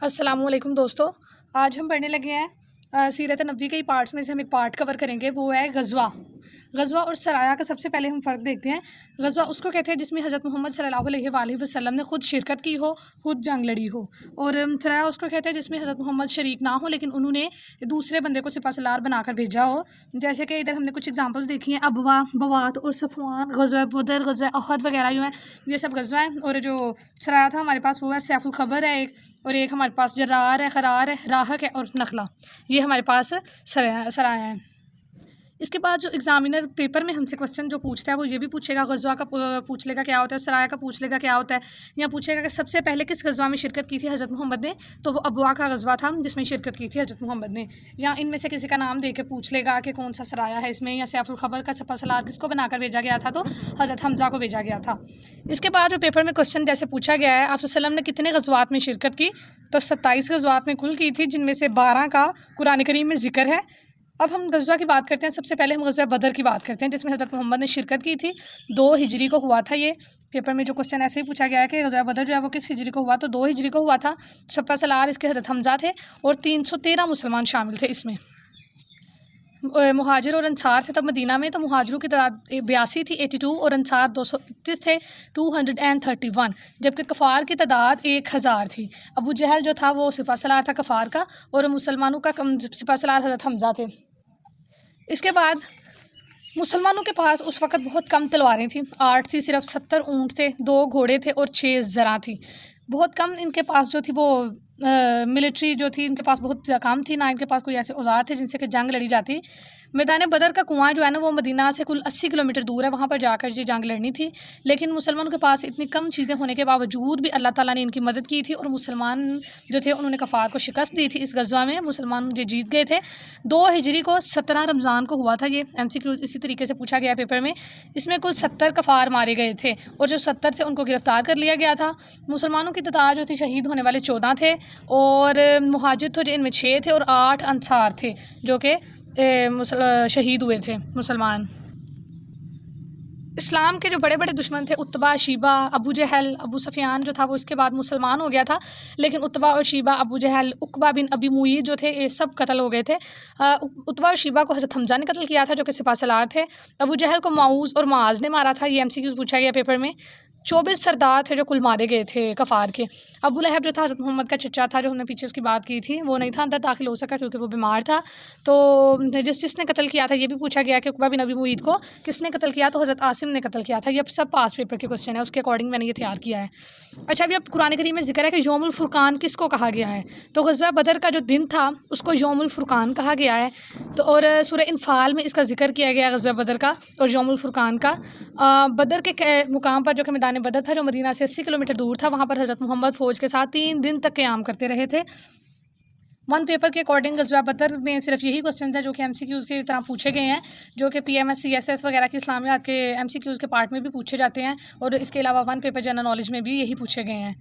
السلام علیکم دوستو، آج ہم پڑھنے لگے ہیں سیرت نبوی کے پارٹس میں سے ہم ایک پارٹ کور کریں گے، وہ ہے غزوہ اور سرایا کا۔ سب سے پہلے ہم فرق دیکھتے ہیں۔ غزوہ اس کو کہتے ہیں جس میں حضرت محمد صلی اللہ علیہ وآلہ وسلم نے خود شرکت کی ہو، خود جنگ لڑی ہو، اور سرایا اس کو کہتے ہیں جس میں حضرت محمد شریک نہ ہو لیکن انہوں نے دوسرے بندے کو سپہ سالار بنا کر بھیجا ہو۔ جیسے کہ ادھر ہم نے کچھ ایگزامپلس دیکھی ہیں، ابوا، بوات اور صفوان، غزوہ بدر، غزوہ احد وغیرہ جو ہیں یہ سب غزوہ ہیں۔ اور جو سرایا تھا ہمارے پاس وہ ہے سیف الخبر ہے ایک، اور ایک ہمارے پاس جرار ہے، خرار ہے، راہق ہے اور نخلا، یہ ہمارے پاس سرایا ہے۔ اس کے بعد جو ایگزامینر پیپر میں ہم سے کوسچن جو پوچھتا ہے وہ یہ بھی پوچھے گا، غزوہ کا پوچھ لے گا کیا ہوتا ہے، سرایا کا پوچھ لے گا کیا ہوتا ہے، یا پوچھے گا کہ سب سے پہلے کس غزوہ میں شرکت کی تھی حضرت محمد نے، تو وہ ابوا کا غزوہ تھا جس میں شرکت کی تھی حضرت محمد نے۔ یا ان میں سے کسی کا نام دے کے پوچھ لے گا کہ کون سا سرایا ہے اس میں، یا سیف الخبر کا سپہ سالار کس کو بنا کر بھیجا گیا تھا، تو حضرت حمزہ کو بھیجا گیا تھا۔ اس کے بعد جو پیپر میں کوسچن جیسے پوچھا گیا ہے، آپ صلی اللہ علیہ وسلم نے کتنے غزوات میں شرکت کی، تو 27 غزوات میں کل کی تھی، جن میں سے 12 کا قرآن کریم میں ذکر ہے۔ اب ہم غزوہ کی بات کرتے ہیں۔ سب سے پہلے ہم غزوہ بدر کی بات کرتے ہیں جس میں حضرت محمد نے شرکت کی تھی، 2 ہجری کو ہوا تھا۔ یہ پیپر میں جو کوسچن ایسے ہی پوچھا گیا ہے کہ غزوہ بدر جو ہے وہ کس ہجری کو ہوا، تو 2 ہجری کو ہوا تھا۔ سپہ سالار اس کے حضرت حمزہ تھے اور 313 مسلمان شامل تھے اس میں، مہاجر اور انصار تھے تب مدینہ میں۔ تو مہاجروں کی تعداد 82 تھی 82، اور انصار 231 تھے 231، جبکہ کفار کی تعداد 1000 تھی۔ ابو جہل جو تھا وہ سپہ سالار تھا کفار کا، اور مسلمانوں کا سپہ سالار حضرت حمزہ تھے۔ اس کے بعد مسلمانوں کے پاس اس وقت بہت کم تلواریں تھیں، 8 تھی صرف، 70 اونٹ تھے، 2 گھوڑے تھے اور 6 زرع تھی۔ بہت کم ان کے پاس جو تھی وہ ملٹری جو تھی ان کے پاس بہت کم تھی، نہ ان کے پاس کوئی ایسے اوزار تھے جن سے کہ جنگ لڑی جاتی۔ میدان بدر کا کنواں جو ہے نا وہ مدینہ سے کل 80 کلومیٹر دور ہے، وہاں پر جا کر یہ جنگ لڑنی تھی، لیکن مسلمانوں کے پاس اتنی کم چیزیں ہونے کے باوجود بھی اللہ تعالیٰ نے ان کی مدد کی تھی، اور مسلمان جو تھے انہوں نے کفار کو شکست دی تھی۔ اس غزوہ میں مسلمان جو جیت گئے تھے۔ 2 ہجری کو 17 رمضان کو ہوا تھا یہ MCQ اسی طریقے سے پوچھا گیا پیپر میں۔ اس میں کل 70 کفار مارے گئے تھے، اور جو 70 تھے ان کو گرفتار کر لیا گیا تھا۔ مسلمانوں کی تعداد جو تھی شہید ہونے والے 14 تھے، اور مہاجر تھے جو ان میں 6 تھے، اور 8 انصار تھے جو کہ شہید ہوئے تھے مسلمان۔ اسلام کے جو بڑے بڑے دشمن تھے، عتبہ، شیبہ، ابو جہل، ابو سفیان جو تھا وہ اس کے بعد مسلمان ہو گیا تھا، لیکن عتبہ اور شیبہ، ابو جہل، عقبہ بن ابی معیط جو تھے یہ سب قتل ہو گئے تھے۔ عتبہ اور شیبہ کو حضرت حمزہ نے قتل کیا تھا جو کہ سپہ سالار تھے۔ ابو جہل کو معوذ اور معاذ نے مارا تھا، یہ MCQ پوچھا گیا پیپر میں۔ 24 سردار تھے جو کل مارے گئے تھے کفار کے۔ ابو لہب جو تھا حضرت محمد کا چچا تھا، جو ہم نے پیچھے اس کی بات کی تھی، وہ نہیں تھا اندر داخل ہو سکا کیونکہ وہ بیمار تھا۔ تو جس نے قتل کیا تھا یہ بھی پوچھا گیا کہ عقبہ بن ابی معیط کو کس نے قتل کیا، تو حضرت عاصم نے قتل کیا تھا۔ یہ سب پاس پیپر کے کوسچن ہے، اس کے اکارڈنگ میں نے یہ تیار کیا ہے۔ اچھا، ابھی اب قرآن کریم میں ذکر ہے کہ یوم الفرقان کس کو کہا گیا ہے، تو غزوہ بدر کا جو دن تھا اس کو یوم الفرقان کہا گیا ہے۔ تو اور سورہ انفال میں اس کا ذکر کیا گیا ہے غزوہ بدر کا اور یوم الفرقان کا۔ بدر کے مقام پر جو کہ میدان بدر تھا، جو مدینہ سے 80 کلومیٹر دور تھا، وہاں پر حضرت محمد فوج کے ساتھ 3 دن تک قیام کرتے رہے تھے۔ 1 پیپر کے اکارڈنگ غزوہ بدر میں صرف یہی کوسچنز ہیں جو کہ MCQs کی طرح پوچھے گئے ہیں، جو کہ PMS CSS وغیرہ کی اسلامیات کے MCQs کے پارٹ میں بھی پوچھے جاتے ہیں، اور اس کے علاوہ 1 پیپر جنرل نالج میں بھی یہی پوچھے گئے ہیں۔